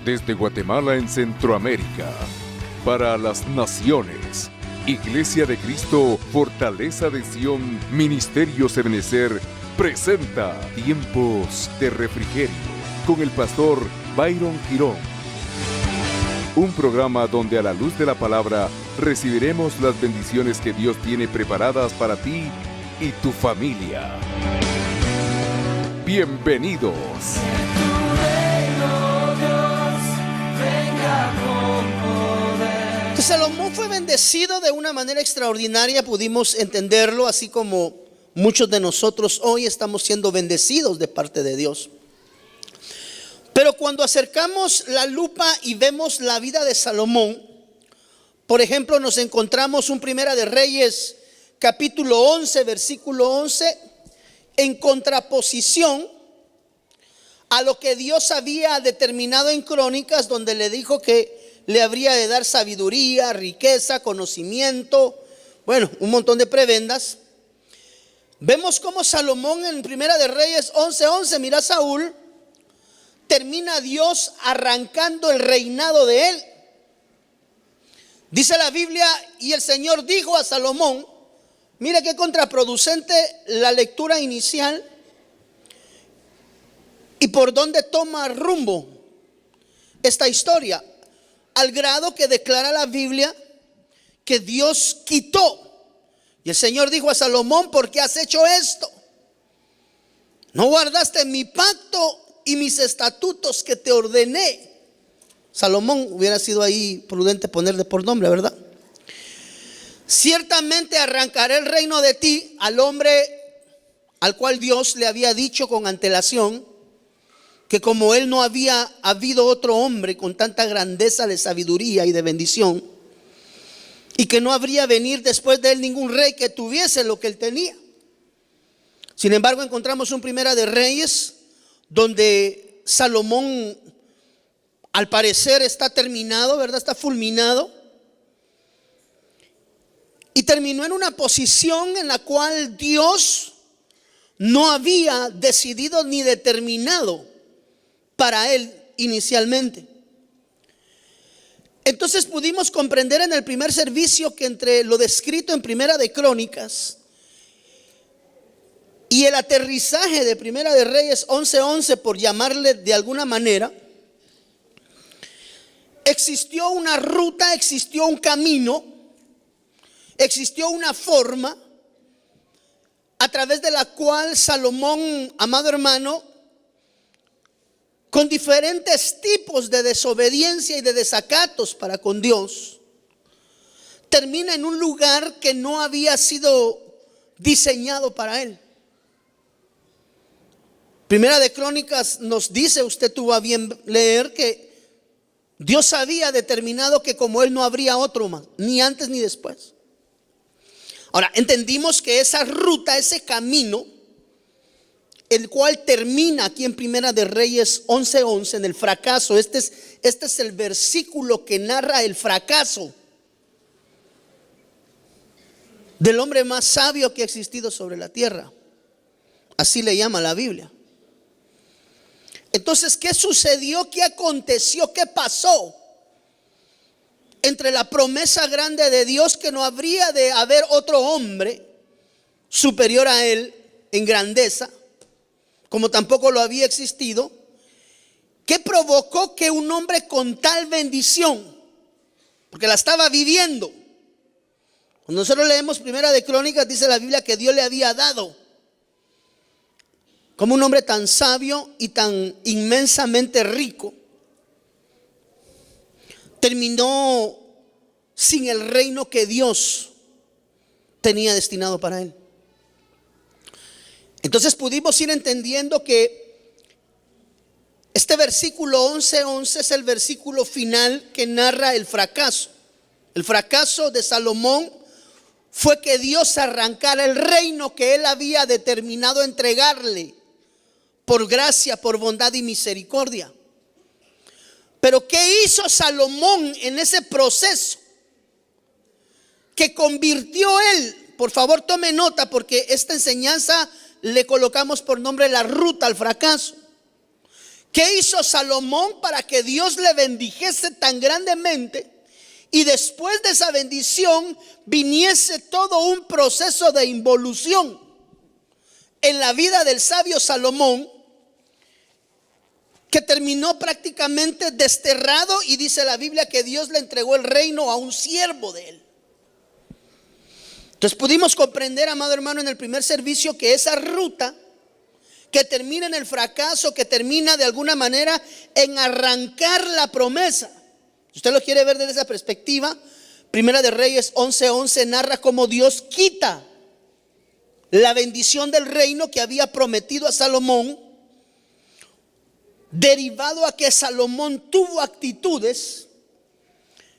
desde Guatemala en Centroamérica, para las naciones. Iglesia de Cristo, Fortaleza de Sion, Ministerio Ebenecer, presenta Tiempos de Refrigerio con el pastor Byron Girón. Un programa donde a la luz de la palabra recibiremos las bendiciones que Dios tiene preparadas para ti y tu familia. Bienvenidos. Salomón fue bendecido de una manera extraordinaria, pudimos entenderlo, así como muchos de nosotros hoy estamos siendo bendecidos de parte de Dios. Pero cuando acercamos la lupa y vemos la vida de Salomón, por ejemplo, nos encontramos un Primera de Reyes, capítulo 11, versículo 11, en contraposición a lo que Dios había determinado en Crónicas, donde le dijo que le habría de dar sabiduría, riqueza, conocimiento, bueno, un montón de prebendas. Vemos cómo Salomón en Primera de Reyes 11:11, mira, Saúl, termina Dios arrancando el reinado de él. Dice la Biblia, y el Señor dijo a Salomón, mira qué contraproducente la lectura inicial y por dónde toma rumbo esta historia. Al grado que declara la Biblia que Dios quitó. Y el Señor dijo a Salomón, ¿por qué has hecho esto? No guardaste mi pacto y mis estatutos que te ordené. Salomón hubiera sido ahí prudente ponerle por nombre, ¿verdad? Ciertamente arrancaré el reino de ti al hombre al cual Dios le había dicho con antelación que como él no había habido otro hombre con tanta grandeza de sabiduría y de bendición, y que no habría venir después de él ningún rey que tuviese lo que él tenía. Sin embargo, encontramos un Primera de Reyes donde Salomón al parecer está terminado, ¿verdad? Está fulminado. Y terminó en una posición en la cual Dios no había decidido ni determinado para él inicialmente. Entonces pudimos comprender en el primer servicio que entre lo descrito en Primera de Crónicas y el aterrizaje de Primera de Reyes 11:11, por llamarle de alguna manera, existió una ruta, existió un camino, existió una forma a través de la cual Salomón, amado hermano, con diferentes tipos de desobediencia y de desacatos para con Dios, termina en un lugar que no había sido diseñado para él. Primera de Crónicas nos dice, usted tuvo a bien leer, que Dios había determinado que como él no habría otro más, ni antes ni después. Ahora, entendimos que esa ruta, ese camino, el cual termina aquí en Primera de Reyes 11:11 en el fracaso. Este es el versículo que narra el fracaso del hombre más sabio que ha existido sobre la tierra. Así le llama la Biblia. Entonces, ¿qué sucedió? ¿Qué aconteció? ¿Qué pasó? Entre la promesa grande de Dios que no habría de haber otro hombre superior a él en grandeza, como tampoco lo había existido, ¿qué provocó que un hombre con tal bendición, porque la estaba viviendo? Cuando nosotros leemos Primera de Crónicas, dice la Biblia que Dios le había dado, como un hombre tan sabio y tan inmensamente rico, terminó sin el reino que Dios tenía destinado para él. Entonces pudimos ir entendiendo que este versículo 11:11 es el versículo final que narra el fracaso. El fracaso de Salomón fue que Dios arrancara el reino que él había determinado entregarle por gracia, por bondad y misericordia. Pero ¿qué hizo Salomón en ese proceso que convirtió él? Por favor, tome nota, porque esta enseñanza le colocamos por nombre la ruta al fracaso. ¿Qué hizo Salomón para que Dios le bendijese tan grandemente? Y después de esa bendición viniese todo un proceso de involución en la vida del sabio Salomón, que terminó prácticamente desterrado, y dice la Biblia que Dios le entregó el reino a un siervo de él. Entonces pudimos comprender, amado hermano, en el primer servicio, que esa ruta que termina en el fracaso, que termina de alguna manera en arrancar la promesa, si usted lo quiere ver desde esa perspectiva, Primera de Reyes 11:11 narra cómo Dios quita la bendición del reino que había prometido a Salomón, derivado a que Salomón tuvo actitudes,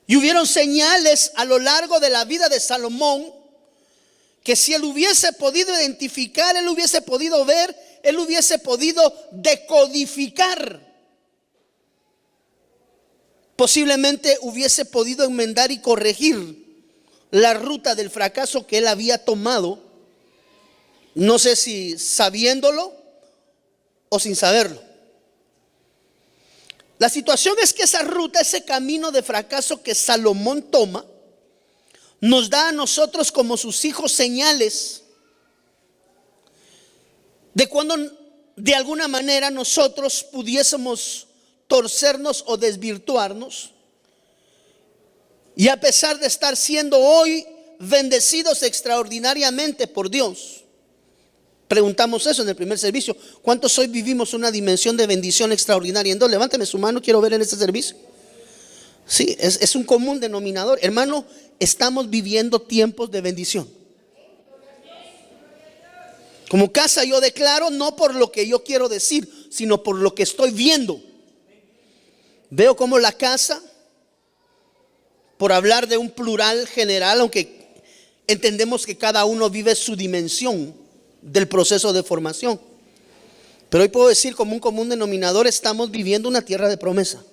y hubieron señales a lo largo de la vida de Salomón que si él hubiese podido identificar, él hubiese podido ver, él hubiese podido decodificar, posiblemente hubiese podido enmendar y corregir la ruta del fracaso que él había tomado, no sé si sabiéndolo o sin saberlo. La situación es que esa ruta, ese camino de fracaso que Salomón toma, nos da a nosotros como sus hijos señales de cuando de alguna manera nosotros pudiésemos torcernos o desvirtuarnos. Y a pesar de estar siendo hoy bendecidos extraordinariamente por Dios, preguntamos eso en el primer servicio: ¿cuántos hoy vivimos una dimensión de bendición extraordinaria? Entonces levánteme su mano, quiero ver en este servicio. Sí, es un común denominador. Hermano, estamos viviendo tiempos de bendición. Como casa yo declaro, no por lo que yo quiero decir, sino por lo que estoy viendo. Veo como la casa, por hablar de un plural general, aunque entendemos que cada uno vive su dimensión del proceso de formación, pero hoy puedo decir como un común denominador: estamos viviendo una tierra de promesa.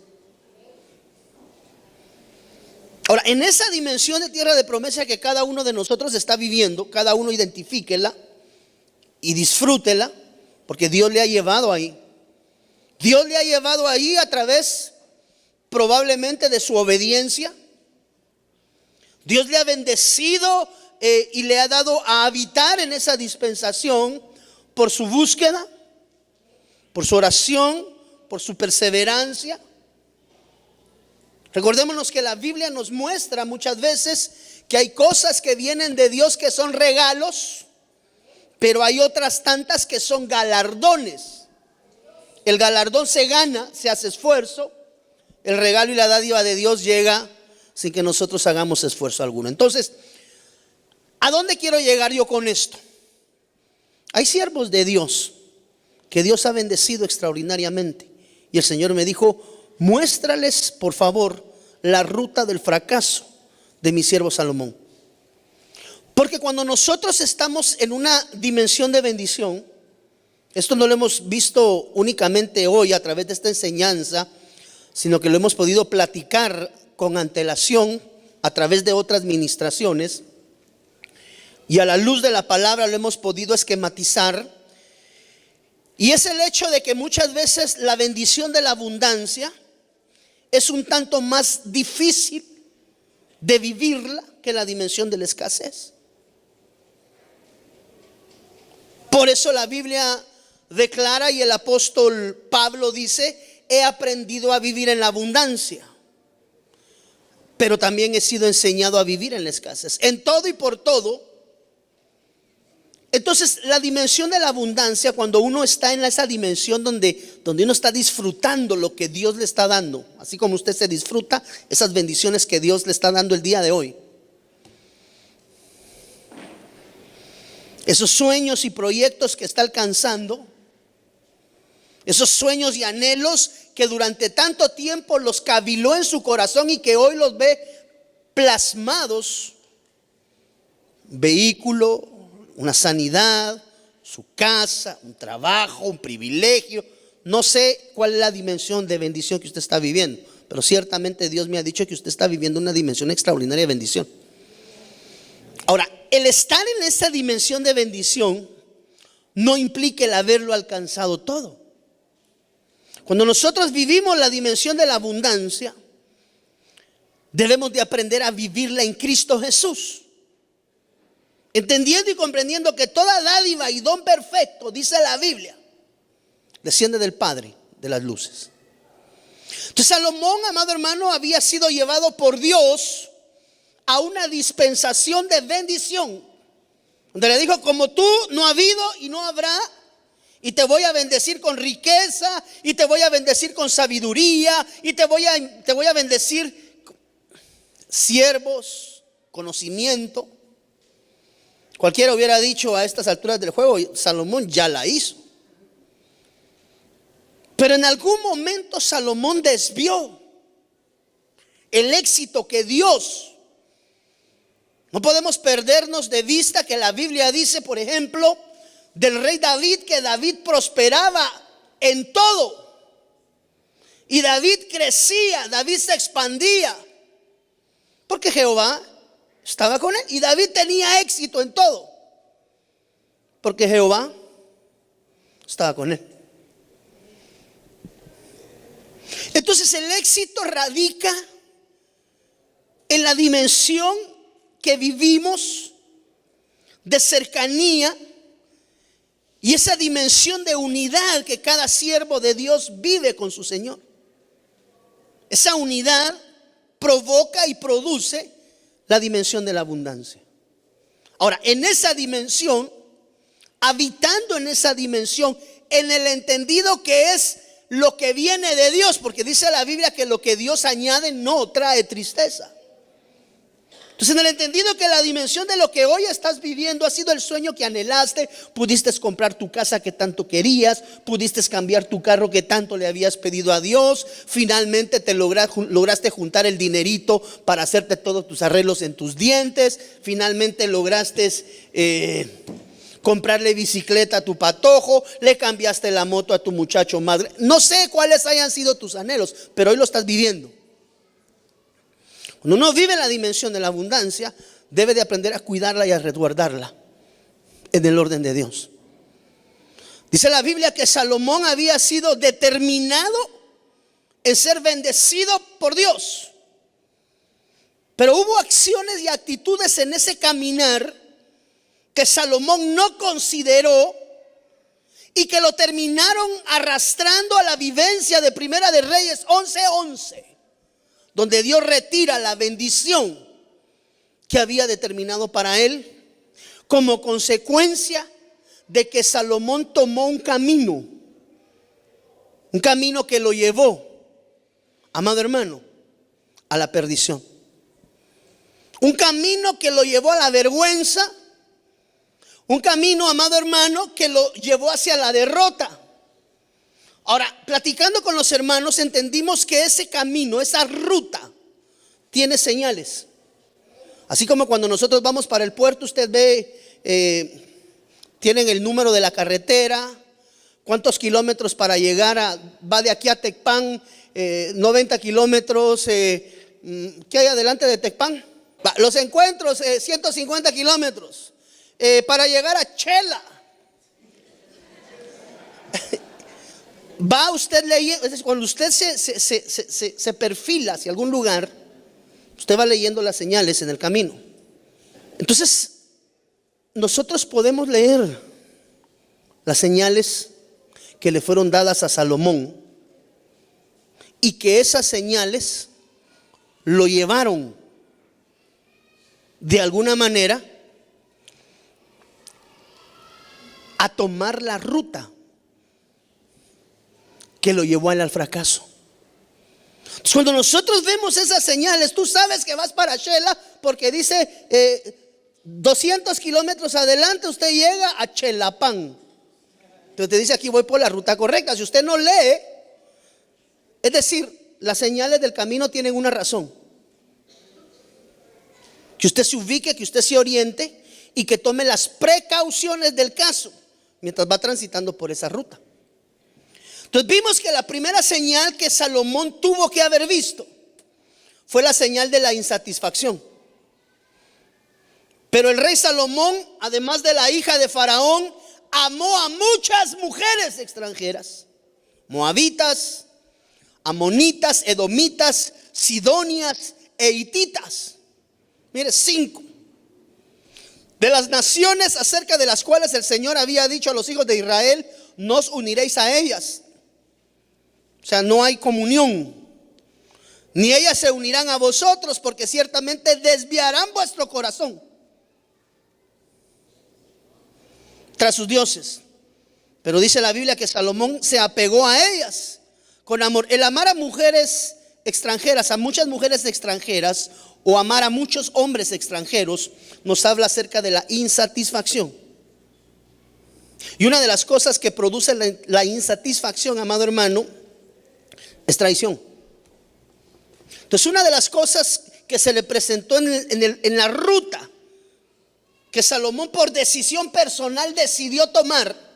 Ahora, en esa dimensión de tierra de promesa que cada uno de nosotros está viviendo, cada uno identifíquela y disfrútela, porque Dios le ha llevado ahí. Dios le ha llevado ahí a través probablemente de su obediencia. Dios le ha bendecido y le ha dado a habitar en esa dispensación por su búsqueda, por su oración, por su perseverancia. Recordémonos que la Biblia nos muestra muchas veces que hay cosas que vienen de Dios que son regalos, pero hay otras tantas que son galardones. El galardón se gana, se hace esfuerzo. El regalo y la dádiva de Dios llega sin que nosotros hagamos esfuerzo alguno. Entonces, ¿a dónde quiero llegar yo con esto? Hay siervos de Dios que Dios ha bendecido extraordinariamente, y el Señor me dijo: muéstrales por favor la ruta del fracaso de mi siervo Salomón. Porque cuando nosotros estamos en una dimensión de bendición, esto no lo hemos visto únicamente hoy a través de esta enseñanza, sino que lo hemos podido platicar con antelación a través de otras ministraciones, y a la luz de la palabra lo hemos podido esquematizar. Y es el hecho de que muchas veces la bendición de la abundancia es un tanto más difícil de vivirla que la dimensión de la escasez. Por eso la Biblia declara, y el apóstol Pablo dice: he aprendido a vivir en la abundancia, pero también he sido enseñado a vivir en la escasez, en todo y por todo. Entonces, la dimensión de la abundancia, cuando uno está en esa dimensión donde uno está disfrutando lo que Dios le está dando, así como usted se disfruta esas bendiciones que Dios le está dando el día de hoy, esos sueños y proyectos que está alcanzando, esos sueños y anhelos que durante tanto tiempo los caviló en su corazón y que hoy los ve plasmados: vehículo, una sanidad, su casa, un trabajo, un privilegio. No sé cuál es la dimensión de bendición que usted está viviendo, pero ciertamente Dios me ha dicho que usted está viviendo una dimensión extraordinaria de bendición. Ahora, el estar en esa dimensión de bendición no implica el haberlo alcanzado todo. Cuando nosotros vivimos la dimensión de la abundancia, debemos de aprender a vivirla en Cristo Jesús, entendiendo y comprendiendo que toda dádiva y don perfecto, dice la Biblia, desciende del Padre de las luces. Entonces Salomón, amado hermano, había sido llevado por Dios a una dispensación de bendición, donde le dijo: como tú no ha habido y no habrá, y te voy a bendecir con riqueza, y te voy a bendecir con sabiduría, y te voy a bendecir siervos, conocimiento. Cualquiera hubiera dicho a estas alturas del juego: Salomón ya la hizo. Pero en algún momento Salomón desvió el éxito que Dios. No podemos perdernos de vista que la Biblia dice, por ejemplo, del rey David, que David prosperaba en todo. Y David crecía, David se expandía, porque Jehová estaba con él. Y David tenía éxito en todo, porque Jehová estaba con él. Entonces el éxito radica en la dimensión que vivimos de cercanía y esa dimensión de unidad que cada siervo de Dios vive con su Señor. Esa unidad provoca y produce la dimensión de la abundancia. Ahora, en esa dimensión, habitando en esa dimensión, en el entendido que es lo que viene de Dios, porque dice la Biblia que lo que Dios añade no trae tristeza. Entonces, en el entendido que la dimensión de lo que hoy estás viviendo ha sido el sueño que anhelaste, pudiste comprar tu casa que tanto querías, pudiste cambiar tu carro que tanto le habías pedido a Dios, finalmente te lograste juntar el dinerito para hacerte todos tus arreglos en tus dientes, finalmente lograste comprarle bicicleta a tu patojo, le cambiaste la moto a tu muchacho madre. No sé cuáles hayan sido tus anhelos, pero hoy lo estás viviendo. Cuando uno vive la dimensión de la abundancia, debe de aprender a cuidarla y a resguardarla en el orden de Dios. Dice la Biblia que Salomón había sido determinado en ser bendecido por Dios, pero hubo acciones y actitudes en ese caminar que Salomón no consideró y que lo terminaron arrastrando a la vivencia de Primera de Reyes 11:11, donde Dios retira la bendición que había determinado para él, como consecuencia de que Salomón tomó un camino que lo llevó, amado hermano, a la perdición. Un camino que lo llevó a la vergüenza. Un camino, amado hermano, que lo llevó hacia la derrota. Ahora, platicando con los hermanos, entendimos que ese camino, esa ruta, tiene señales. Así como cuando nosotros vamos para el puerto, usted ve, tienen el número de la carretera, cuántos kilómetros para llegar va de aquí a Tecpan, 90 kilómetros, ¿qué hay adelante de Tecpan? Los encuentros, 150 kilómetros, para llegar a Chela. Va usted leyendo, cuando usted se perfila hacia algún lugar, usted va leyendo las señales en el camino. Entonces, nosotros podemos leer las señales que le fueron dadas a Salomón y que esas señales lo llevaron de alguna manera a tomar la ruta que lo llevó a él al fracaso. Entonces, cuando nosotros vemos esas señales, tú sabes que vas para Chela porque dice 200 kilómetros adelante usted llega a Chelapán. Entonces te dice aquí voy por la ruta correcta. Si usted no lee, es decir, las señales del camino tienen una razón. Que usted se ubique, que usted se oriente y que tome las precauciones del caso mientras va transitando por esa ruta. Entonces vimos que la primera señal que Salomón tuvo que haber visto fue la señal de la insatisfacción. Pero el rey Salomón, además de la hija de Faraón, amó a muchas mujeres extranjeras. moabitas, amonitas, edomitas, sidonias e hititas. Mire, 5 de las naciones acerca de las cuales el Señor había dicho a los hijos de Israel: no os uniréis a ellas. O sea, no hay comunión, ni ellas se unirán a vosotros, porque ciertamente desviarán vuestro corazón tras sus dioses. Pero dice la Biblia que Salomón se apegó a ellas con amor. El amar a mujeres extranjeras, a muchas mujeres extranjeras, o amar a muchos hombres extranjeros, nos habla acerca de la insatisfacción. Y una de las cosas que produce la insatisfacción, amado hermano, es traición. Entonces, una de las cosas que se le presentó en la ruta que Salomón por decisión personal decidió tomar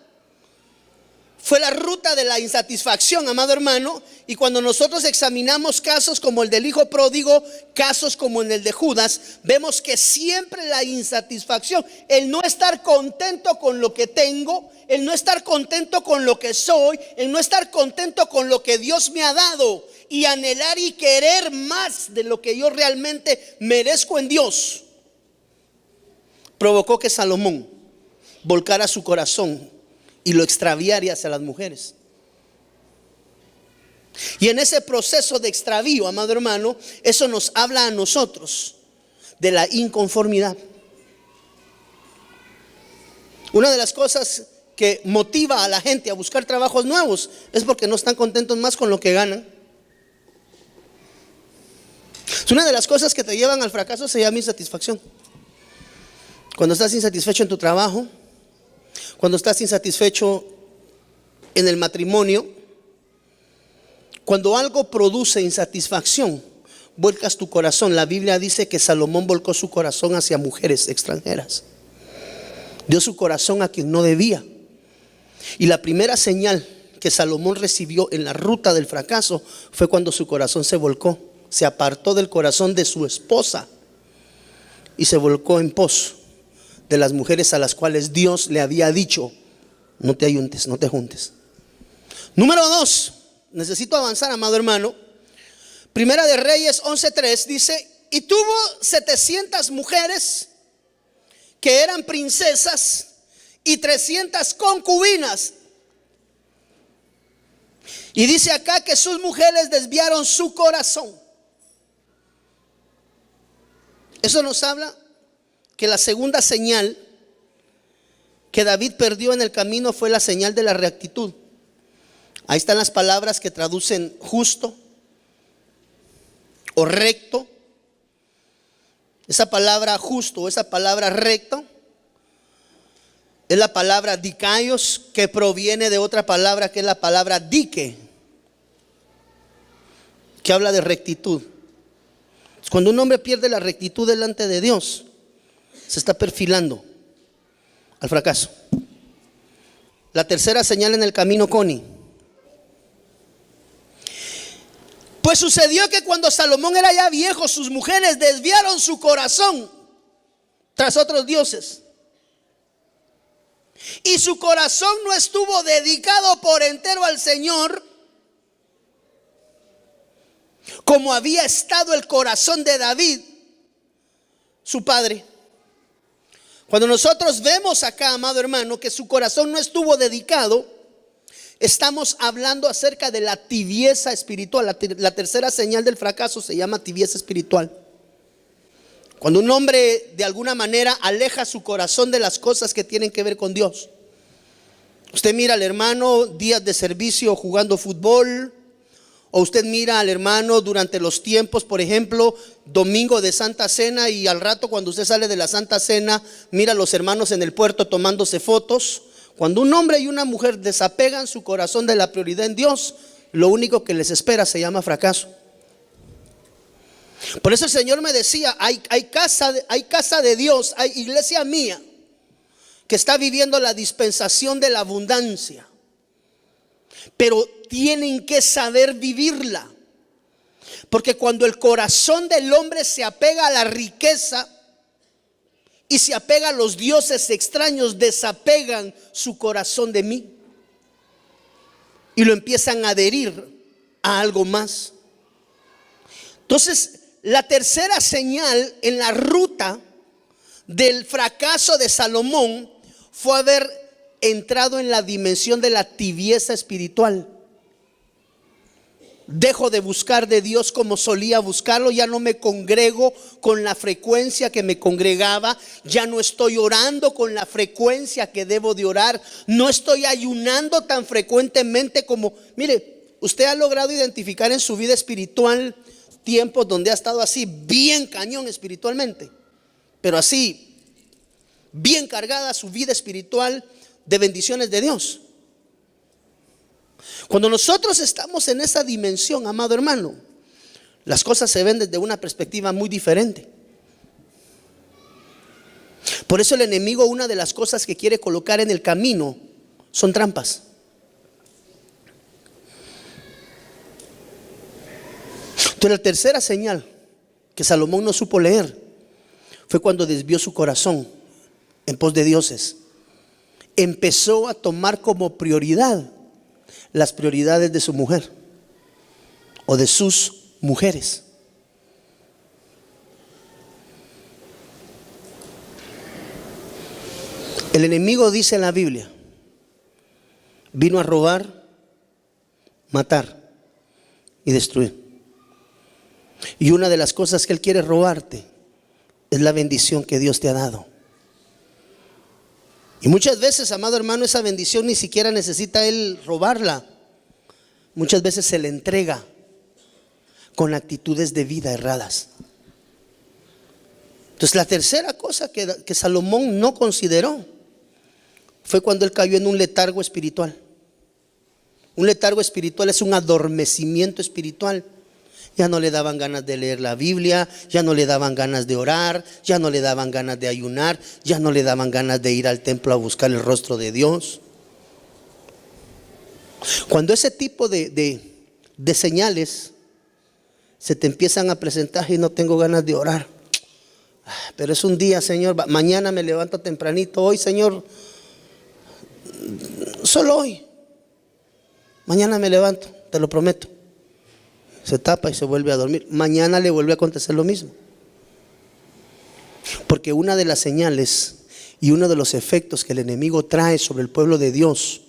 fue la ruta de la insatisfacción, amado hermano. Y cuando nosotros examinamos casos como el del hijo pródigo, casos como en el de Judas, vemos que siempre la insatisfacción, el no estar contento con lo que tengo, el no estar contento con lo que soy, el no estar contento con lo que Dios me ha dado, y anhelar y querer más de lo que yo realmente merezco en Dios, provocó que Salomón volcara su corazón y lo extraviara hacia las mujeres. Y en ese proceso de extravío, amado hermano, eso nos habla a nosotros de la inconformidad. Una de las cosas que motiva a la gente a buscar trabajos nuevos es porque no están contentos más con lo que ganan. Una de las cosas que te llevan al fracaso se llama insatisfacción. Cuando estás insatisfecho en tu trabajo, cuando estás insatisfecho en el matrimonio, cuando algo produce insatisfacción, vuelcas tu corazón. La Biblia dice que Salomón volcó su corazón hacia mujeres extranjeras. Dio su corazón a quien no debía. Y la primera señal que Salomón recibió en la ruta del fracaso fue cuando su corazón se volcó, se apartó del corazón de su esposa y se volcó en pos de las mujeres a las cuales Dios le había dicho: no te ayuntes, no te juntes. Número 2, necesito avanzar, amado hermano. Primera de Reyes 11:3 dice: y tuvo 700 mujeres que eran princesas y 300 concubinas. Y dice acá que sus mujeres desviaron su corazón. Eso nos habla que la segunda señal que David perdió en el camino fue la señal de la rectitud. Ahí están las palabras que traducen justo o recto. Esa palabra justo, esa palabra recto, es la palabra dikaios, que proviene de otra palabra que es la palabra dike, que habla de rectitud. Cuando un hombre pierde la rectitud delante de Dios, se está perfilando al fracaso. La tercera señal en el camino, Connie. Pues sucedió que cuando Salomón era ya viejo, sus mujeres desviaron su corazón tras otros dioses. Y su corazón no estuvo dedicado por entero al Señor, como había estado el corazón de David, su padre. Cuando nosotros vemos acá, amado hermano, que su corazón no estuvo dedicado, estamos hablando acerca de la tibieza espiritual. La tercera señal del fracaso se llama tibieza espiritual. Cuando un hombre de alguna manera aleja su corazón de las cosas que tienen que ver con Dios. Usted mira al hermano días de servicio jugando fútbol, o usted mira al hermano durante los tiempos, por ejemplo, domingo de Santa Cena, y al rato cuando usted sale de la Santa Cena, mira a los hermanos en el puerto tomándose fotos. Cuando un hombre y una mujer desapegan su corazón de la prioridad en Dios, lo único que les espera se llama fracaso. Por eso el Señor me decía: hay casa de Dios, hay iglesia mía que está viviendo la dispensación de la abundancia, pero tienen que saber vivirla. Porque cuando el corazón del hombre se apega a la riqueza y se apega a los dioses extraños, desapegan su corazón de mí. y lo empiezan a adherir a algo más. Entonces, la tercera señal en la ruta del fracaso de Salomón fue haber entrado en la dimensión de la tibieza espiritual. Dejo de buscar de Dios como solía buscarlo, ya no me congrego con la frecuencia que me congregaba, ya no estoy orando con la frecuencia que debo de orar, no estoy ayunando tan frecuentemente como, mire, usted ha logrado identificar en su vida espiritual tiempos donde ha estado así bien cañón espiritualmente, pero así bien cargada su vida espiritual de bendiciones de Dios. Cuando nosotros estamos en esa dimensión, amado hermano, las cosas se ven desde una perspectiva muy diferente. Por eso el enemigo, una de las cosas que quiere colocar en el camino son trampas. Entonces, la tercera señal que Salomón no supo leer fue cuando desvió su corazón en pos de dioses. Empezó a tomar como prioridad las prioridades de su mujer o de sus mujeres. El enemigo, dice en la Biblia, vino a robar, matar y destruir. Y una de las cosas que él quiere robarte es la bendición que Dios te ha dado. Y muchas veces, amado hermano, esa bendición ni siquiera necesita él robarla. Muchas veces se le entrega con actitudes de vida erradas. Entonces, la tercera cosa que Salomón no consideró fue cuando él cayó en un letargo espiritual. Un letargo espiritual es un adormecimiento espiritual. Ya no le daban ganas de leer la Biblia, ya no le daban ganas de orar, ya no le daban ganas de ayunar, ya no le daban ganas de ir al templo a buscar el rostro de Dios. Cuando ese tipo de señales se te empiezan a presentar y no tengo ganas de orar, pero es un día, Señor, mañana me levanto tempranito, hoy, Señor, solo hoy, mañana me levanto, te lo prometo. Se tapa y se vuelve a dormir. Mañana le vuelve a acontecer lo mismo. Porque una de las señales y uno de los efectos que el enemigo trae sobre el pueblo de Dios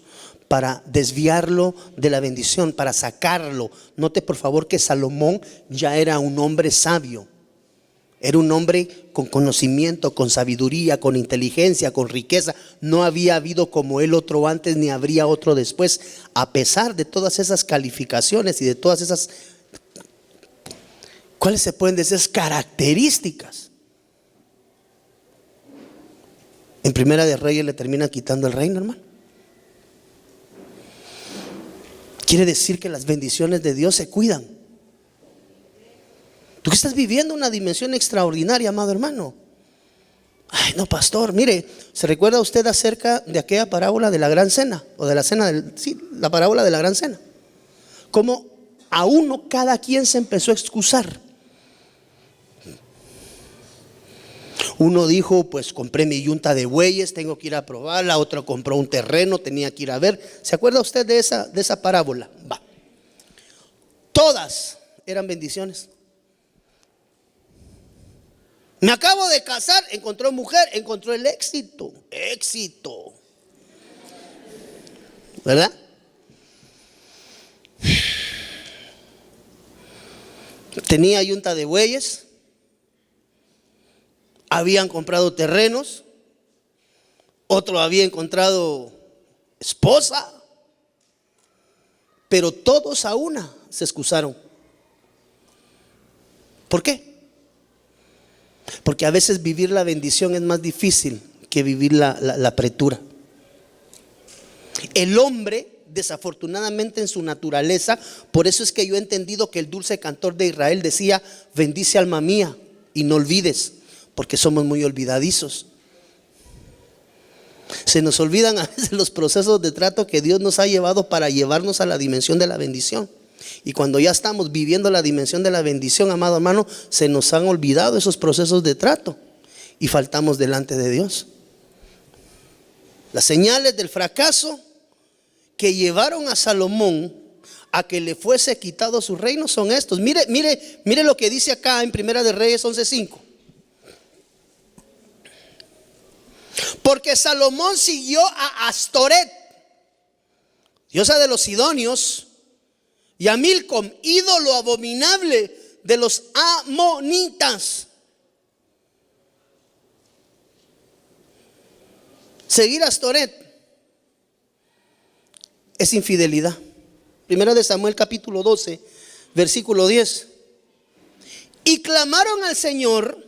para desviarlo de la bendición, para sacarlo. Note por favor que Salomón ya era un hombre sabio. Era un hombre con conocimiento, con sabiduría, con inteligencia, con riqueza. No había habido como él otro antes, ni habría otro después. A pesar de todas esas calificaciones y de todas esas, ¿cuáles se pueden decir? Características. En Primera de Reyes le termina quitando el reino, hermano. Quiere decir que las bendiciones de Dios se cuidan. Tú que estás viviendo una dimensión extraordinaria, amado hermano. Ay, no, pastor, mire, ¿se recuerda usted acerca de aquella parábola de la gran cena? O de la cena, la parábola de la gran cena. Como a uno cada quien se empezó a excusar. Uno dijo, pues compré mi yunta de bueyes, tengo que ir a probarla. Otro compró un terreno, tenía que ir a ver. ¿Se acuerda usted de esa parábola? Va. Todas eran bendiciones. Me acabo de casar, encontró mujer, encontró el éxito. Éxito. ¿Verdad? Tenía yunta de bueyes. Habían comprado terrenos. Otro había encontrado esposa. Pero todos a una se excusaron. ¿Por qué? Porque a veces vivir la bendición es más difícil que vivir la apretura. El hombre, desafortunadamente en su naturaleza, por eso es que yo he entendido que el dulce cantor de Israel decía: bendice alma mía y no olvides, porque somos muy olvidadizos. Se nos olvidan a veces los procesos de trato que Dios nos ha llevado para llevarnos a la dimensión de la bendición. Y cuando ya estamos viviendo la dimensión de la bendición, amado hermano, se nos han olvidado esos procesos de trato y faltamos delante de Dios. Las señales del fracaso que llevaron a Salomón a que le fuese quitado su reino son estos. Mire lo que dice acá en Primera de Reyes 11:5. Porque Salomón siguió a Astoret, diosa de los sidonios, y a Milcom, ídolo abominable de los amonitas. Seguir a Astoret es infidelidad. Primera de Samuel capítulo 12, versículo 10. Y clamaron al Señor,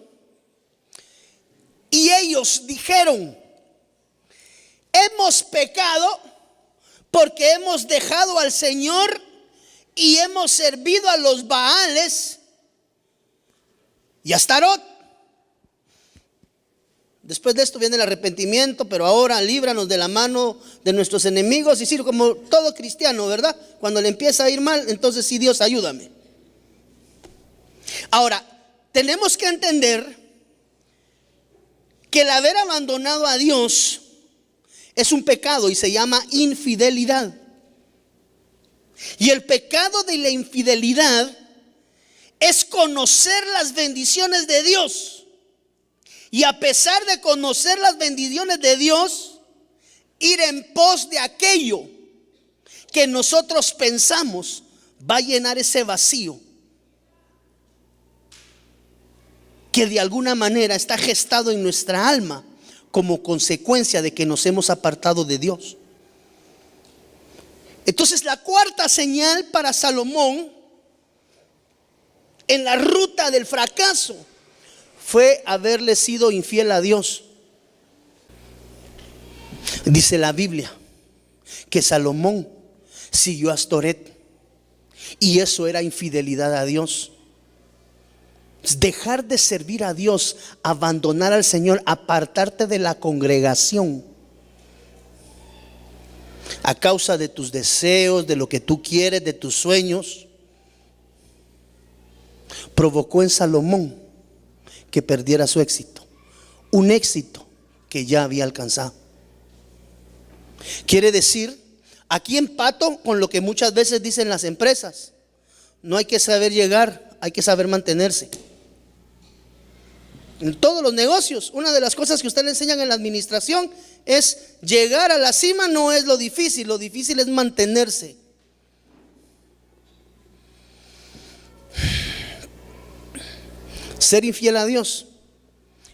y ellos dijeron: hemos pecado porque hemos dejado al Señor y hemos servido a los Baales y a Astarot. Después de esto viene el arrepentimiento, pero ahora líbranos de la mano de nuestros enemigos. Y sí, como todo cristiano, ¿verdad? Cuando le empieza a ir mal, entonces sí, Dios, ayúdame. Ahora, tenemos que entender que el haber abandonado a Dios es un pecado y se llama infidelidad. Y el pecado de la infidelidad es conocer las bendiciones de Dios. Y a pesar de conocer las bendiciones de Dios, ir en pos de aquello que nosotros pensamos va a llenar ese vacío que de alguna manera está gestado en nuestra alma como consecuencia de que nos hemos apartado de Dios. Entonces, la cuarta señal para Salomón en la ruta del fracaso fue haberle sido infiel a Dios. Dice la Biblia que Salomón siguió a Astoret, y eso era infidelidad a Dios. Dejar de servir a Dios, abandonar al Señor, apartarte de la congregación a causa de tus deseos, de lo que tú quieres, de tus sueños, provocó en Salomón que perdiera su éxito, un éxito que ya había alcanzado. Quiere decir, aquí empato con lo que muchas veces dicen las empresas: no hay que saber llegar, hay que saber mantenerse. En todos los negocios, una de las cosas que usted le enseñan en la administración es llegar a la cima. No es lo difícil es mantenerse. Ser infiel a Dios,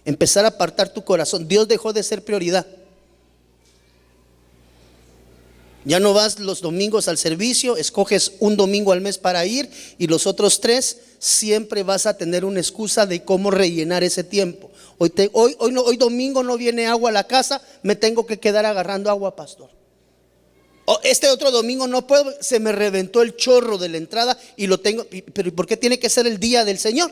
empezar a apartar tu corazón. Dios dejó de ser prioridad. Ya no vas los domingos al servicio, escoges un domingo al mes para ir, y los otros 3 siempre vas a tener una excusa de cómo rellenar ese tiempo. Hoy domingo no viene agua a la casa, me tengo que quedar agarrando agua, pastor. Este otro domingo no puedo, se me reventó el chorro de la entrada y lo tengo. Pero ¿por qué tiene que ser el día del Señor?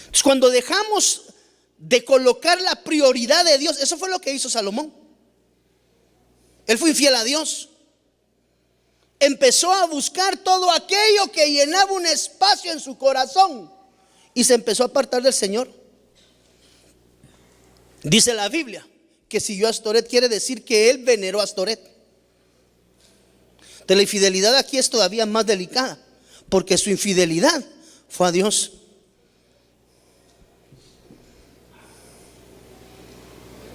Entonces, cuando dejamos de colocar la prioridad de Dios, eso fue lo que hizo Salomón. Él fue infiel a Dios. Empezó a buscar todo aquello que llenaba un espacio en su corazón y se empezó a apartar del Señor. Dice la Biblia que siguió a Astoret, quiere decir que él veneró a Astoret. De la infidelidad aquí es todavía más delicada, porque su infidelidad fue a Dios.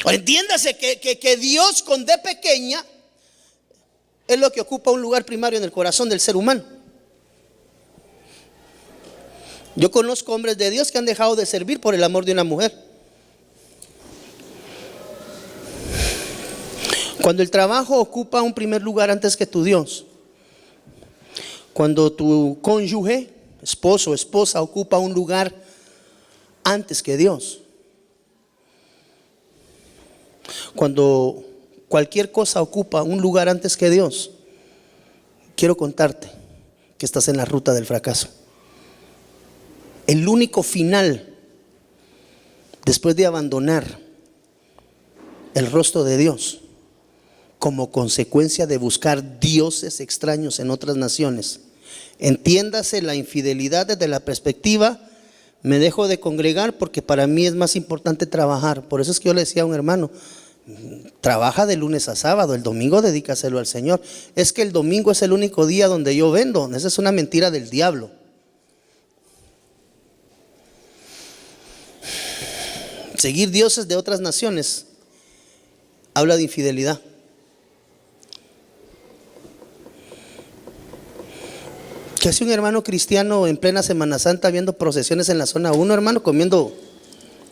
Entiéndase que Dios con D pequeña es lo que ocupa un lugar primario en el corazón del ser humano. Yo conozco hombres de Dios que han dejado de servir por el amor de una mujer. Cuando el trabajo ocupa un primer lugar antes que tu Dios, cuando tu cónyuge, esposo o esposa, ocupa un lugar antes que Dios, cuando cualquier cosa ocupa un lugar antes que Dios, quiero contarte que estás en la ruta del fracaso. El único final después de abandonar el rostro de Dios como consecuencia de buscar dioses extraños en otras naciones, entiéndase la infidelidad desde la perspectiva: me dejo de congregar porque para mí es más importante trabajar. Por eso es que yo le decía a un hermano: trabaja de lunes a sábado, el domingo dedícaselo al Señor. Es que el domingo es el único día donde yo vendo. Esa es una mentira del diablo. Seguir dioses de otras naciones habla de infidelidad. ¿Qué hace un hermano cristiano en plena Semana Santa viendo procesiones en la zona 1, hermano, comiendo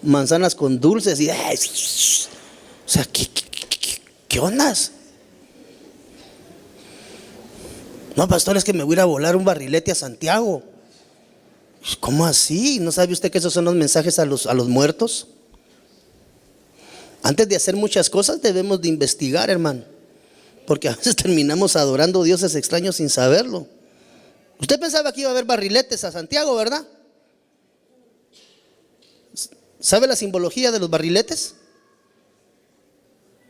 manzanas con dulces? Y, o sea, ¿qué ondas? No, pastor, es que me voy a ir a volar un barrilete a Santiago. ¿Cómo así? ¿No sabe usted que esos son los mensajes a los muertos? Antes de hacer muchas cosas debemos de investigar, hermano, porque a veces terminamos adorando dioses extraños sin saberlo. Usted pensaba que iba a haber barriletes a Santiago, ¿verdad? ¿Sabe la simbología de los barriletes?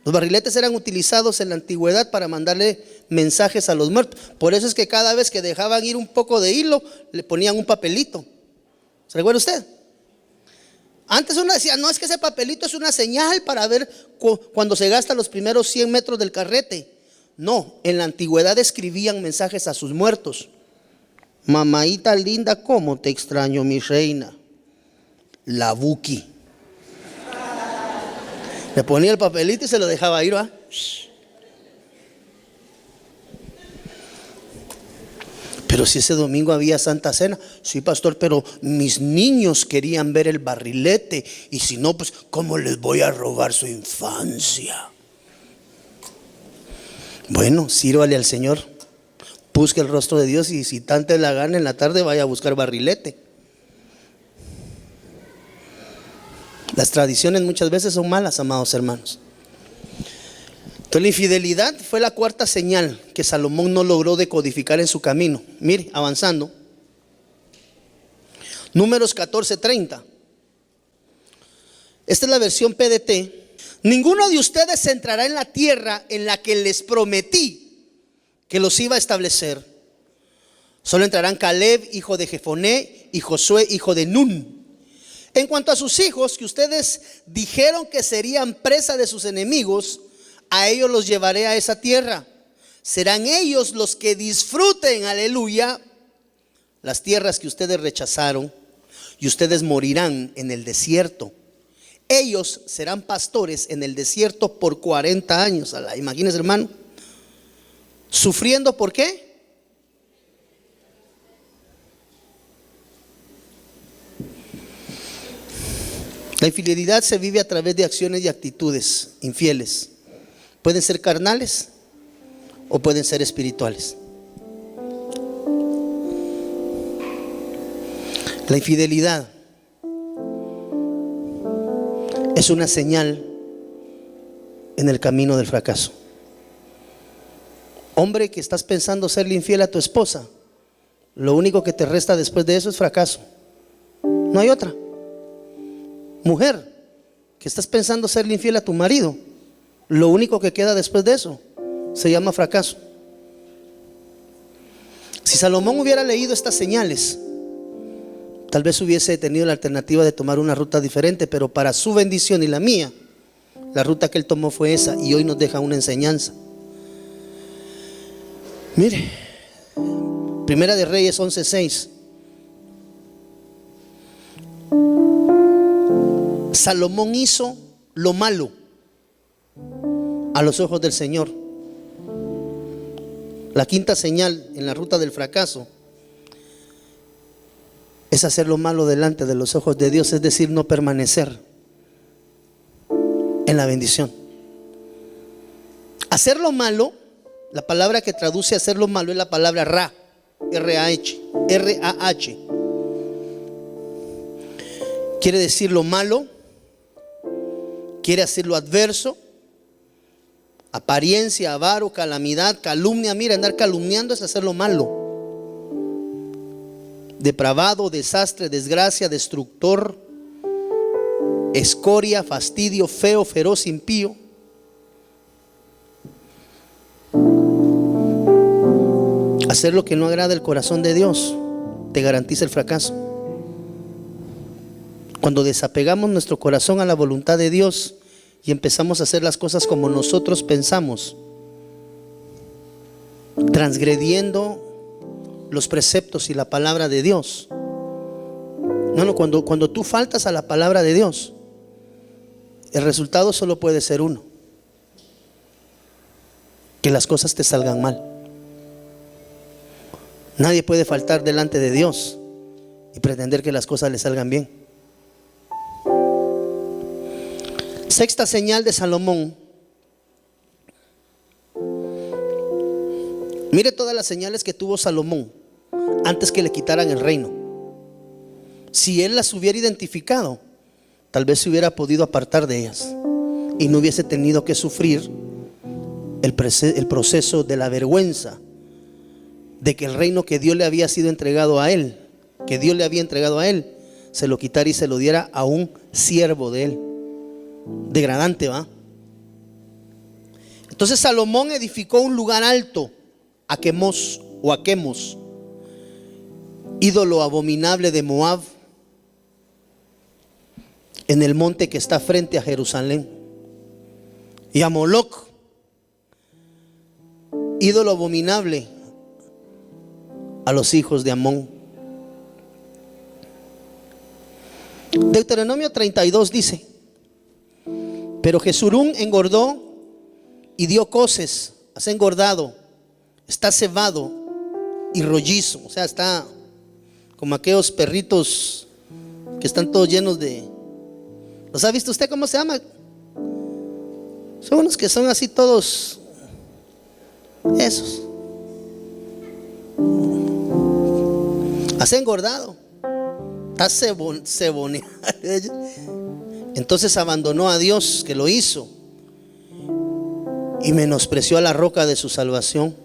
Los barriletes eran utilizados en la antigüedad para mandarle mensajes a los muertos. Por eso es que cada vez que dejaban ir un poco de hilo, le ponían un papelito. ¿Se recuerda usted? Antes uno decía, no, es que ese papelito es una señal para ver cuando se gasta los primeros 100 metros del carrete. No, en la antigüedad escribían mensajes a sus muertos. Mamaita linda, cómo te extraño, mi reina. La Buki. Le ponía el papelito y se lo dejaba ir, ¿va? Pero si ese domingo había Santa Cena. Sí, pastor, pero mis niños querían ver el barrilete. Y si no, pues, ¿cómo les voy a robar su infancia? Bueno, sírvale al Señor. Busque el rostro de Dios y si tanto la gana en la tarde vaya a buscar barrilete. Las tradiciones muchas veces son malas, amados hermanos. Entonces la infidelidad fue la cuarta señal que Salomón no logró decodificar en su camino. Mire, avanzando. Números 14:30. Esta es la versión PDT. Ninguno de ustedes entrará en la tierra en la que les prometí que los iba a establecer. Solo entrarán Caleb, hijo de Jefoné, y Josué, hijo de Nun. En cuanto a sus hijos, que ustedes dijeron que serían presa de sus enemigos, a ellos los llevaré a esa tierra. Serán ellos los que disfruten, aleluya, las tierras que ustedes rechazaron, y ustedes morirán en el desierto. Ellos serán pastores en el desierto por 40 años. Imagínense, hermano. ¿Sufriendo por qué? La infidelidad se vive a través de acciones y actitudes infieles. Pueden ser carnales o pueden ser espirituales. La infidelidad es una señal en el camino del fracaso. Hombre que estás pensando serle infiel a tu esposa, lo único que te resta después de eso es fracaso. No hay otra. Mujer que estás pensando serle infiel a tu marido, lo único que queda después de eso se llama fracaso. Si Salomón hubiera leído estas señales, tal vez hubiese tenido la alternativa de tomar una ruta diferente, pero para su bendición y la mía, la ruta que él tomó fue esa, y hoy nos deja una enseñanza. Mire, Primera de Reyes 11:6. Salomón hizo lo malo a los ojos del Señor. La quinta señal en la ruta del fracaso es hacer lo malo delante de los ojos de Dios, es decir, no permanecer en la bendición. Hacer lo malo, la palabra que traduce hacer lo malo es la palabra ra, R-A-H. Quiere decir lo malo, quiere hacer lo adverso, apariencia, avaro, calamidad, calumnia. Mira, andar calumniando es hacer lo malo. Depravado, desastre, desgracia, destructor, escoria, fastidio, feo, feroz, impío. Hacer lo que no agrada el corazón de Dios te garantiza el fracaso. Cuando desapegamos nuestro corazón a la voluntad de Dios, y empezamos a hacer las cosas como nosotros pensamos, transgrediendo los preceptos y la palabra de Dios. No, cuando tú faltas a la palabra de Dios, el resultado solo puede ser uno: que las cosas te salgan mal. Nadie puede faltar delante de Dios y pretender que las cosas le salgan bien. Sexta señal de Salomón. Mire todas las señales que tuvo Salomón antes que le quitaran el reino. Si él las hubiera identificado, tal vez se hubiera podido apartar de ellas y no hubiese tenido que sufrir el proceso de la vergüenza de que el reino que Dios le había sido entregado a él, que Dios le había entregado a él, se lo quitara y se lo diera a un siervo de él. Degradante, ¿va? Entonces Salomón edificó un lugar alto a Quemos, ídolo abominable de Moab, en el monte que está frente a Jerusalén, y a Moloc, ídolo abominable a los hijos de Amón. Deuteronomio 32 dice: pero Jesurún engordó y dio coces. Has engordado, está cebado y rollizo. O sea, está como aquellos perritos que están todos llenos de... ¿Los ha visto usted? ¿Cómo se llama? Son unos que son así todos esos. Has engordado, está ceboneado. Entonces abandonó a Dios que lo hizo y menospreció a la roca de su salvación.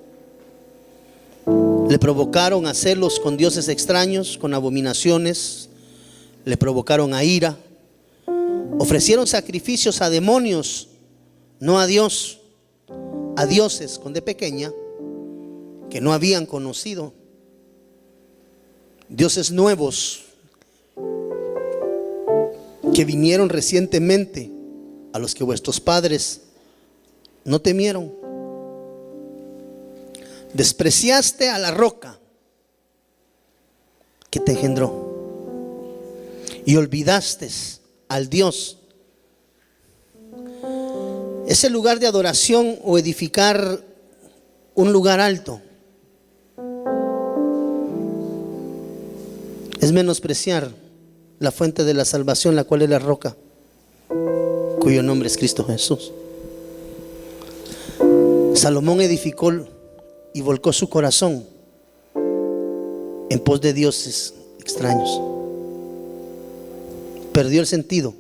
Le provocaron a celos con dioses extraños, con abominaciones. Le provocaron a ira. Ofrecieron sacrificios a demonios, no a Dios, a dioses con D pequeña que no habían conocido. Dioses nuevos que vinieron recientemente, a los que vuestros padres no temieron. Despreciaste a la roca que te engendró y olvidaste al Dios. Ese lugar de adoración o edificar un lugar alto es menospreciar la fuente de la salvación, la cual es la roca, cuyo nombre es Cristo Jesús. Salomón edificó y volcó su corazón en pos de dioses extraños. Perdió el sentido,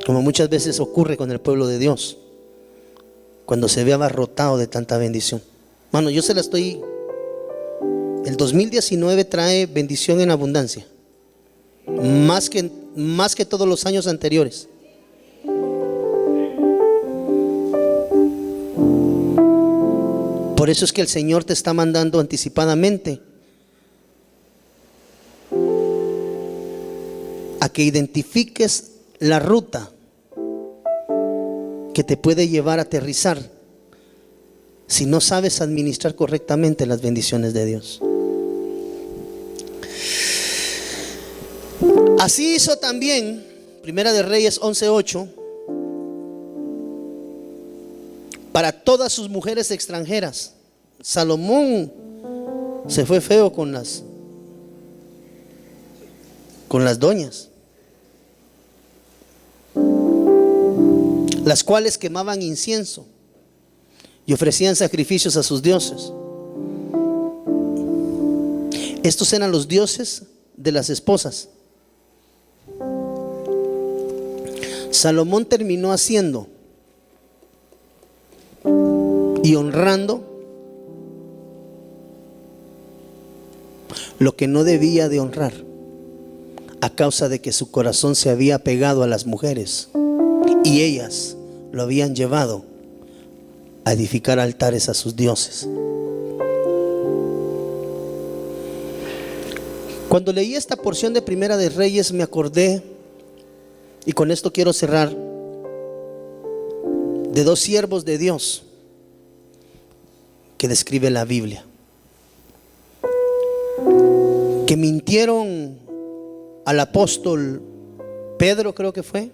como muchas veces ocurre con el pueblo de Dios cuando se ve abarrotado de tanta bendición. Mano, yo se la estoy... El 2019 trae bendición en abundancia, más que todos los años anteriores. Por eso es que el Señor te está mandando anticipadamente a que identifiques la ruta que te puede llevar a aterrizar si no sabes administrar correctamente las bendiciones de Dios. Así hizo también Primera de Reyes 11:8 para todas sus mujeres extranjeras. Salomón se fue feo con las doñas, las cuales quemaban incienso y ofrecían sacrificios a sus dioses. Estos eran los dioses de las esposas. Salomón terminó haciendo y honrando lo que no debía de honrar, a causa de que su corazón se había pegado a las mujeres y ellas lo habían llevado a edificar altares a sus dioses. Cuando leí esta porción de Primera de Reyes me acordé, y con esto quiero cerrar, de dos siervos de Dios que describe la Biblia, que mintieron al apóstol Pedro, creo que fue,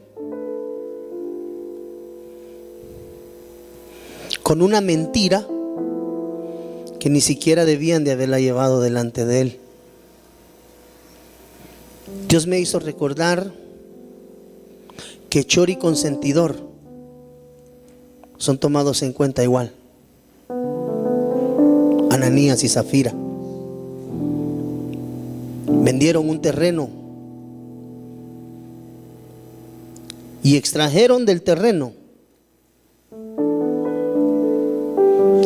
con una mentira que ni siquiera debían de haberla llevado delante de él. Dios me hizo recordar que Chor y consentidor son tomados en cuenta igual. Ananías y Zafira vendieron un terreno y extrajeron del terreno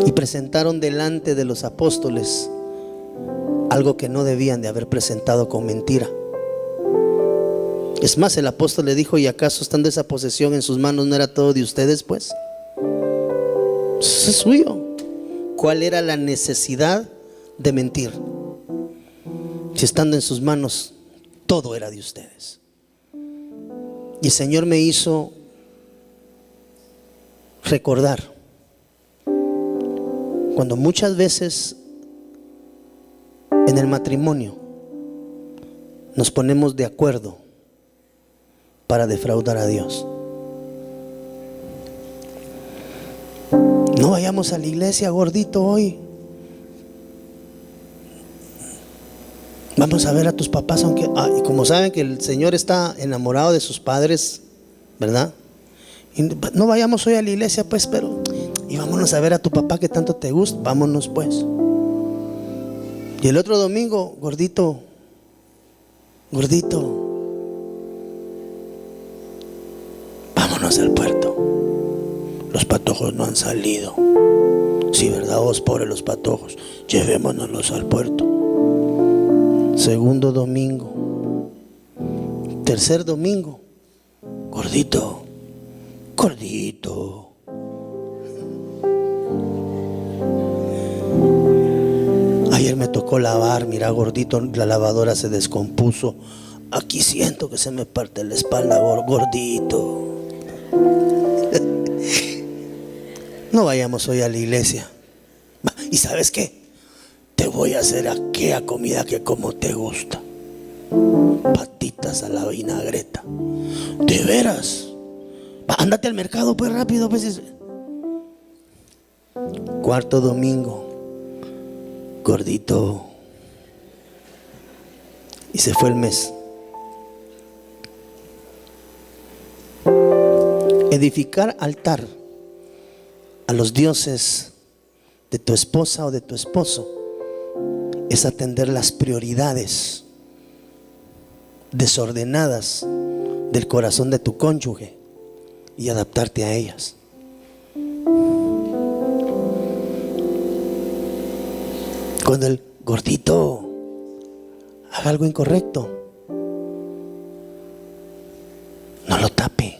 y presentaron delante de los apóstoles algo que no debían de haber presentado con mentira. Es más, el apóstol le dijo: ¿y acaso estando esa posesión en sus manos no era todo de ustedes? Pues eso es suyo. ¿Cuál era la necesidad de mentir si estando en sus manos todo era de ustedes? Y el Señor me hizo recordar cuando muchas veces en el matrimonio nos ponemos de acuerdo para defraudar a Dios. No vayamos a la iglesia, gordito, hoy. Vamos a ver a tus papás, aunque y como saben que el Señor está enamorado de sus padres, ¿verdad? Y no vayamos hoy a la iglesia, pues, pero y vámonos a ver a tu papá que tanto te gusta. Vámonos, pues. Y el otro domingo, gordito, vámonos al puerto. Los patojos no han salido. Sí, ¿verdad? Vos, pobres los patojos, llevémonos al puerto. Segundo domingo, tercer domingo, gordito. Ayer me tocó lavar, mira, gordito, la lavadora se descompuso. Aquí siento que se me parte la espalda, gordito. No vayamos hoy a la iglesia. ¿Y sabes qué? Te voy a hacer aquella comida que como te gusta. Patitas a la vinagreta. ¿De veras? Ándate al mercado pues rápido, pues. Cuarto domingo, gordito. Y se fue el mes. Edificar altar a los dioses de tu esposa o de tu esposo es atender las prioridades desordenadas del corazón de tu cónyuge y adaptarte a ellas. Cuando el gordito haga algo incorrecto, no lo tape.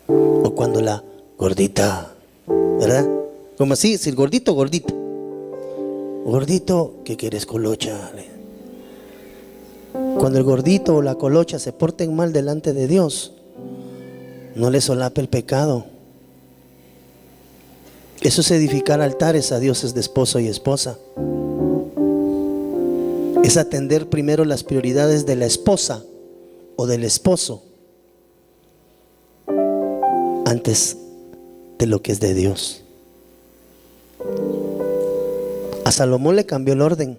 O cuando la gordita, ¿verdad? Como así, si el gordito, ¿qué quieres, colocha? Cuando el gordito o la colocha se porten mal delante de Dios, no le solape el pecado. Eso es edificar altares a dioses de esposo y esposa. Es atender primero las prioridades de la esposa o del esposo antes de lo que es de Dios. A Salomón le cambió el orden.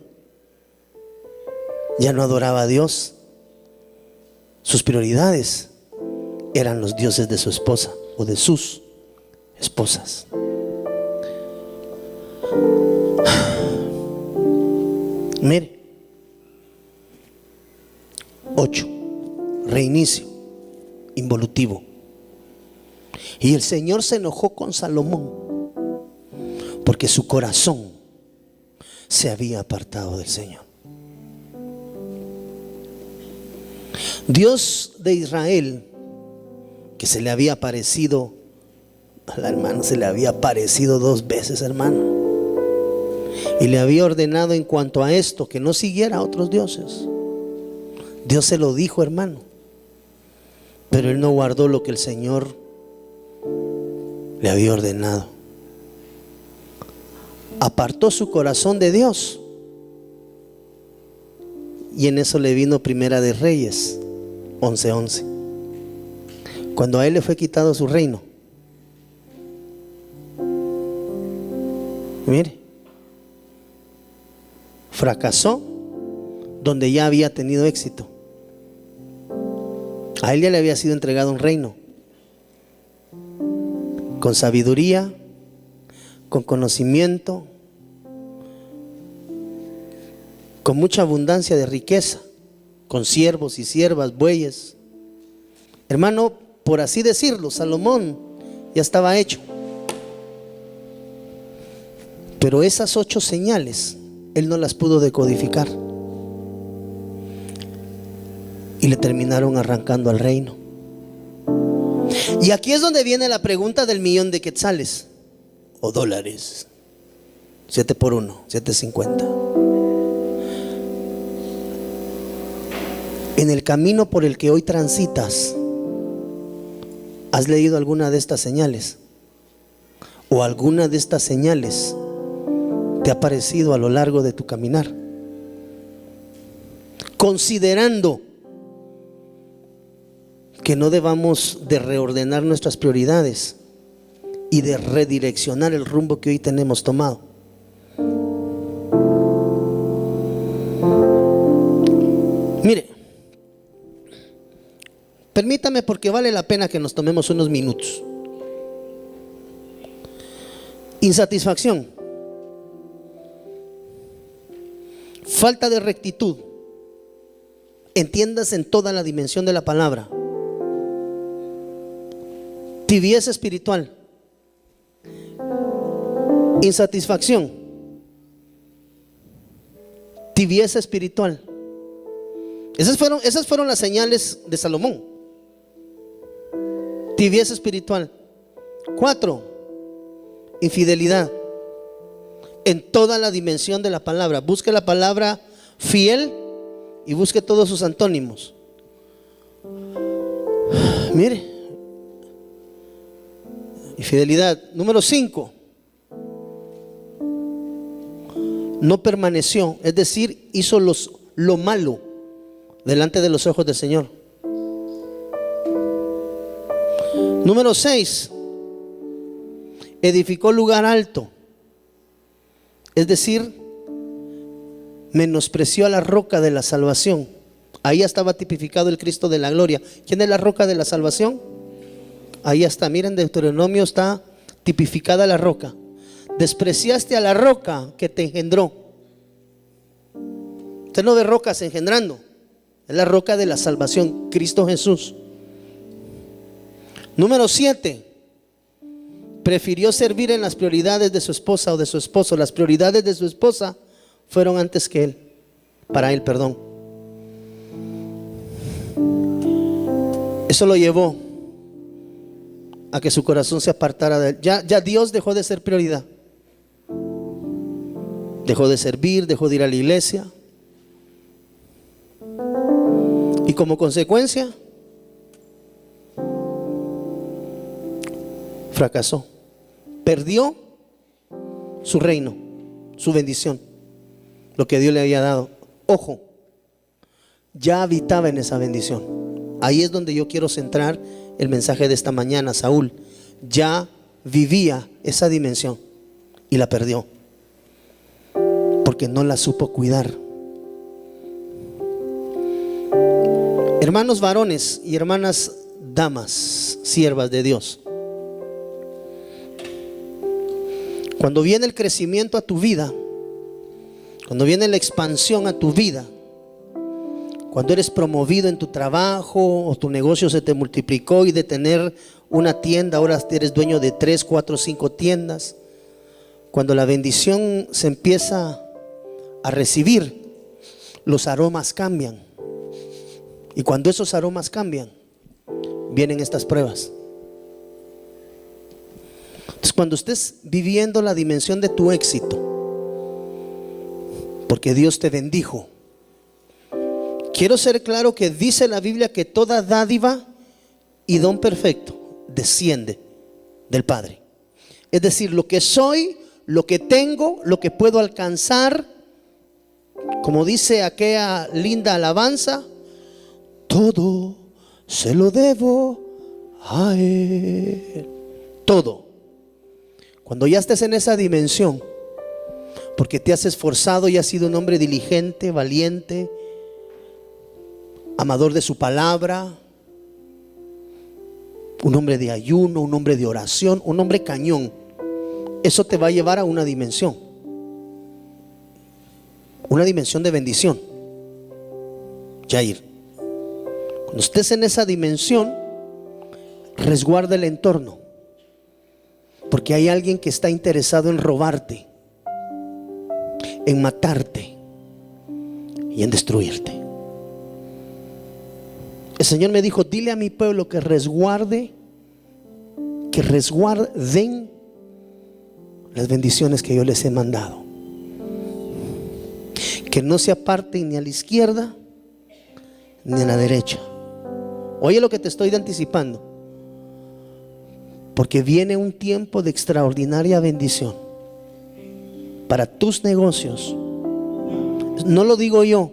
Ya no adoraba a Dios. Sus prioridades eran los dioses de su esposa o de sus esposas. Mire, 8. Reinicio involutivo. Y el Señor se enojó con Salomón porque su corazón se había apartado del Señor. Dios de Israel, que se le había aparecido al hermano, se le había aparecido 2 veces, hermano, y le había ordenado en cuanto a esto que no siguiera a otros dioses. Dios se lo dijo, hermano, pero él no guardó lo que el Señor le había ordenado. Apartó su corazón de Dios. Y en eso le vino Primera de Reyes 11:11. Cuando a él le fue quitado su reino. Mire, fracasó donde ya había tenido éxito. A él ya le había sido entregado un reino, con sabiduría, con conocimiento, con mucha abundancia de riqueza, con siervos y siervas, bueyes. Hermano, por así decirlo, Salomón ya estaba hecho. Pero esas 8 señales él no las pudo decodificar, y le terminaron arrancando al reino. Y aquí es donde viene la pregunta del millón de quetzales o dólares. 7 por 1, 7.50. En el camino por el que hoy transitas, ¿has leído alguna de estas señales? ¿O alguna de estas señales te ha parecido a lo largo de tu caminar? Considerando que no debamos de reordenar nuestras prioridades y de redireccionar el rumbo que hoy tenemos tomado. Mire, permítame, porque vale la pena que nos tomemos unos minutos. Insatisfacción, falta de rectitud, entiendas en toda la dimensión de la palabra. Tibieza espiritual, insatisfacción, tibieza espiritual. Esas fueron las señales de Salomón. Tibieza espiritual. 4, infidelidad en toda la dimensión de la palabra. Busque la palabra fiel y busque todos sus antónimos. Mire, infidelidad. Número 5, no permaneció, es decir, hizo lo malo delante de los ojos del Señor. Número 6, edificó lugar alto, es decir, menospreció a la roca de la salvación. Ahí estaba tipificado el Cristo de la gloria. ¿Quién es la roca de la salvación? Ahí está, miren, Deuteronomio está tipificada la roca. Despreciaste a la roca que te engendró. Usted no ve rocas engendrando, es la roca de la salvación, Cristo Jesús. Número 7, prefirió servir en las prioridades de su esposa o de su esposo. Las prioridades de su esposa fueron antes que él, para él, perdón. Eso lo llevó a que su corazón se apartara de él. Ya Dios dejó de ser prioridad. Dejó de servir, dejó de ir a la iglesia. Y como consecuencia, fracasó. Perdió su reino, su bendición, lo que Dios le había dado. Ojo, ya habitaba en esa bendición. Ahí es donde yo quiero centrar el mensaje de esta mañana. Saúl ya vivía esa dimensión y la perdió porque no la supo cuidar. Hermanos varones y hermanas damas, siervas de Dios, cuando viene el crecimiento a tu vida, cuando viene la expansión a tu vida, cuando eres promovido en tu trabajo o tu negocio se te multiplicó, y de tener una tienda ahora eres dueño de 3, 4, 5 tiendas. Cuando la bendición se empieza a recibir, los aromas cambian. Y cuando esos aromas cambian, vienen estas pruebas. Entonces, cuando estés viviendo la dimensión de tu éxito, porque Dios te bendijo, quiero ser claro que dice la Biblia que toda dádiva y don perfecto desciende del Padre. Es decir, lo que soy, lo que tengo, lo que puedo alcanzar. Como dice aquella linda alabanza, todo se lo debo a Él. Todo. Cuando ya estés en esa dimensión, porque te has esforzado y has sido un hombre diligente, valiente, amador de su palabra, un hombre de ayuno, un hombre de oración, un hombre cañón, eso te va a llevar a una dimensión de bendición. Jair, cuando estés en esa dimensión, resguarda el entorno, porque hay alguien que está interesado en robarte, en matarte y en destruirte. El Señor me dijo: dile a mi pueblo que resguarden las bendiciones que yo les he mandado, que no se aparten ni a la izquierda ni a la derecha. Oye lo que te estoy anticipando, porque viene un tiempo de extraordinaria bendición para tus negocios. No lo digo yo,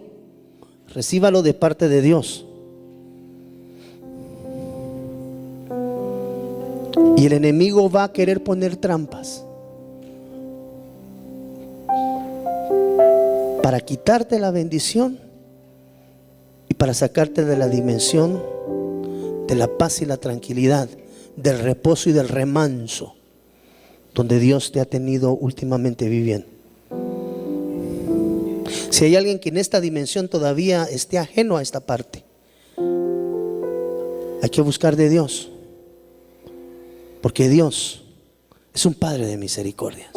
recíbalo de parte de Dios. Y el enemigo va a querer poner trampas para quitarte la bendición y para sacarte de la dimensión de la paz y la tranquilidad, del reposo y del remanso donde Dios te ha tenido últimamente viviendo. Si hay alguien que en esta dimensión todavía esté ajeno a esta parte, hay que buscar de Dios, porque Dios es un Padre de misericordias.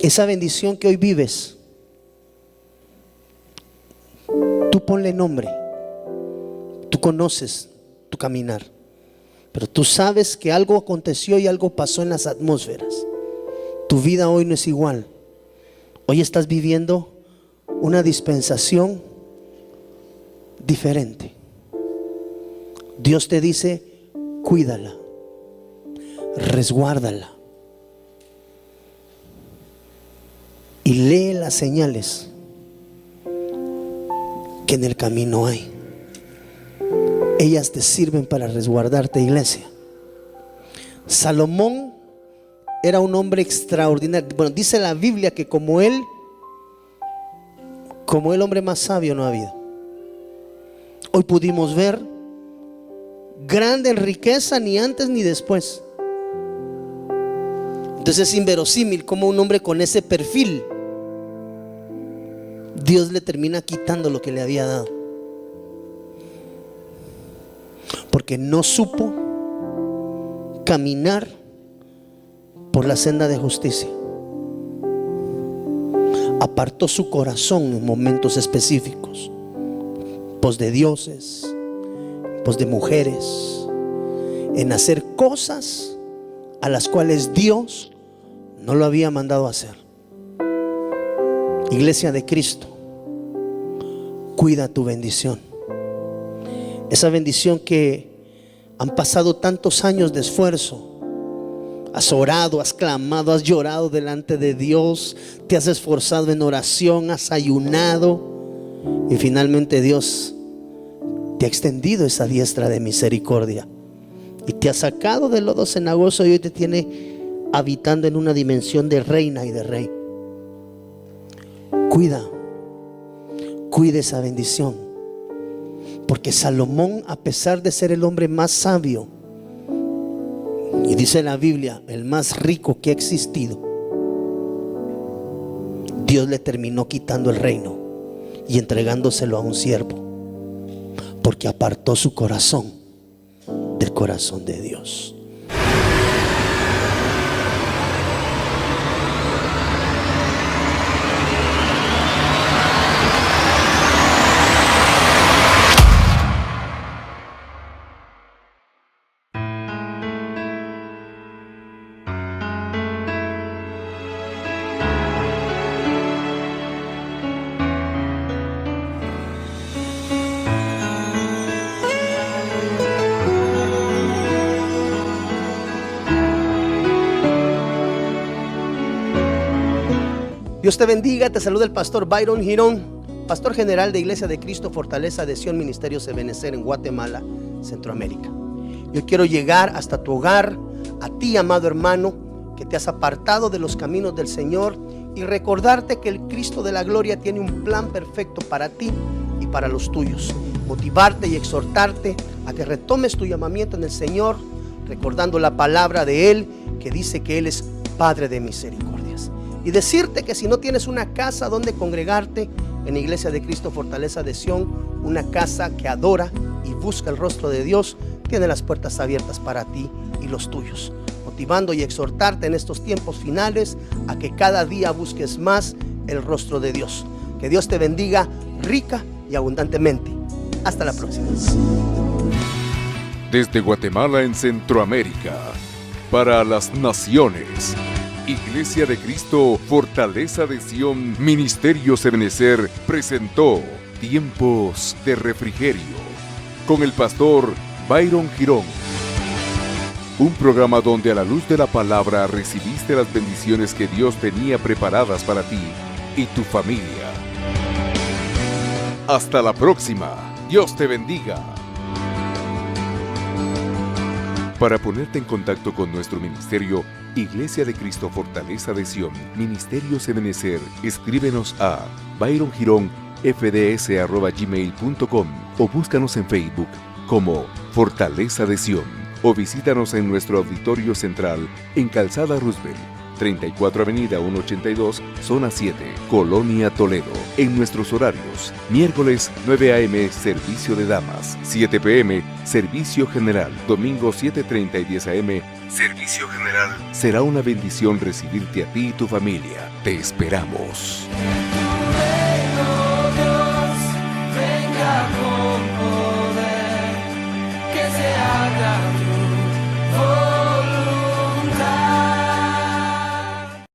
Esa bendición que hoy vives, tú ponle nombre. Tú conoces tu caminar, pero tú sabes que algo aconteció y algo pasó en las atmósferas. Tu vida hoy no es igual. Hoy estás viviendo una dispensación diferente. Dios te dice: cuídala, resguárdala y lee las señales que en el camino hay. Ellas te sirven para resguardarte, iglesia. Salomón era un hombre extraordinario. Bueno, dice la Biblia que como él, hombre más sabio no ha habido. Hoy pudimos ver grande en riqueza, ni antes ni después. Entonces es inverosímil como un hombre con ese perfil, Dios le termina quitando lo que le había dado, porque no supo caminar por la senda de justicia. Apartó su corazón en momentos específicos, pos de dioses, pos de mujeres, en hacer cosas a las cuales Dios no lo había mandado a hacer. Iglesia de Cristo, cuida tu bendición. Esa bendición que han pasado tantos años de esfuerzo. Has orado, has clamado, has llorado delante de Dios, te has esforzado en oración, has ayunado, y finalmente Dios te ha extendido esa diestra de misericordia y te ha sacado del lodo cenagoso y hoy te tiene habitando en una dimensión de reina y de rey. Cuida esa bendición, porque Salomón, a pesar de ser el hombre más sabio, y dice la Biblia, el más rico que ha existido, Dios le terminó quitando el reino y entregándoselo a un siervo, porque apartó su corazón del corazón de Dios. Dios te bendiga, te saluda el pastor Byron Girón, pastor general de Iglesia de Cristo, Fortaleza de Sion, Ministerios Ebenecer en Guatemala, Centroamérica. Yo quiero llegar hasta tu hogar, a ti, amado hermano, que te has apartado de los caminos del Señor, y recordarte que el Cristo de la gloria tiene un plan perfecto para ti y para los tuyos. Motivarte y exhortarte a que retomes tu llamamiento en el Señor, recordando la palabra de Él que dice que Él es Padre de misericordias. Y decirte que si no tienes una casa donde congregarte, en Iglesia de Cristo, Fortaleza de Sion, una casa que adora y busca el rostro de Dios, tiene las puertas abiertas para ti y los tuyos, motivando y exhortarte en estos tiempos finales a que cada día busques más el rostro de Dios. Que Dios te bendiga rica y abundantemente. Hasta la próxima. Desde Guatemala en Centroamérica, para las naciones, Iglesia de Cristo, Fortaleza de Sion, Ministerios Ebenecer presentó Tiempos de Refrigerio con el pastor Byron Girón. Un programa donde a la luz de la palabra recibiste las bendiciones que Dios tenía preparadas para ti y tu familia. Hasta la próxima. Dios te bendiga. Para ponerte en contacto con nuestro ministerio, Iglesia de Cristo, Fortaleza de Sion, Ministerios Ebenecer, escríbenos a byrongironfds@gmail.com o búscanos en Facebook como Fortaleza de Sion, o visítanos en nuestro auditorio central en Calzada Roosevelt, 34 Avenida 182, Zona 7, Colonia Toledo. En nuestros horarios: miércoles 9 a.m. servicio de damas, 7 p.m. servicio general, domingo 7:30 y 10 a.m. servicio general. Será una bendición recibirte a ti y tu familia. Te esperamos. Dios, venga con poder, que se haga tu